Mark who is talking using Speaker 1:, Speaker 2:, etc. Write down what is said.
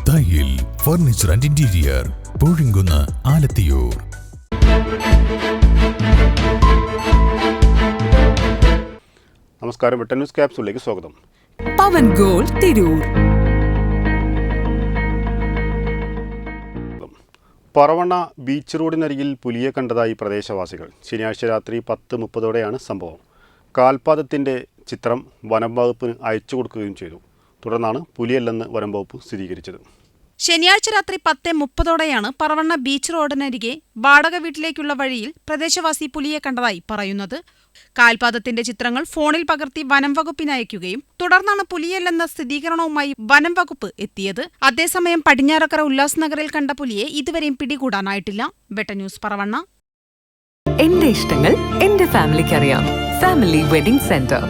Speaker 1: Thayyil furniture and interior, Poozhinkunnu, Alathiyur.
Speaker 2: നമസ്കാരം. Vettan news ക്യാപ്സൂളിലേക്ക് സ്വാഗതം.
Speaker 3: പവൻ gold Tirur.
Speaker 2: Paravanna beach റോഡിനരികിൽ പുലിയെ കണ്ടതായി പ്രദേശവാസികൾ. ശനിയാഴ്ച രാത്രി 10:30 സംഭവം. കാൽപാദത്തിൻ്റെ ചിത്രം വനം വകുപ്പിന് അയച്ചു കൊടുക്കുകയും ചെയ്തു. തുടർന്നാണ് പുലിയല്ലെന്ന് വനം വകുപ്പ് സ്ഥിരീകരിച്ചത്.
Speaker 3: ശനിയാഴ്ച രാത്രി 10:30 പറവണ്ണ ബീച്ച് റോഡിനരികെ വാടക വീട്ടിലേക്കുള്ള വഴിയിൽ പ്രദേശവാസി പുലിയെ കണ്ടതായി പറയുന്നത്. കാൽപാദത്തിന്റെ ചിത്രങ്ങൾ ഫോണിൽ പകർത്തി വനം വകുപ്പിന് അയക്കുകയും തുടർന്നാണ് പുലിയല്ലെന്ന സ്ഥിരീകരണവുമായി വനം വകുപ്പ് എത്തിയത്. അതേസമയം പടിഞ്ഞാറക്കര ഉല്ലാസ് നഗറിൽ കണ്ട പുലിയെ ഇതുവരെയും പിടികൂടാനായിട്ടില്ല. വെട്ടൻ ന്യൂസ് പറവണ്ണ.
Speaker 4: എന്റെ ഇഷ്ടങ്ങൾ എന്റെ ഫാമിലിക്ക് അറിയാം. Family wedding centre.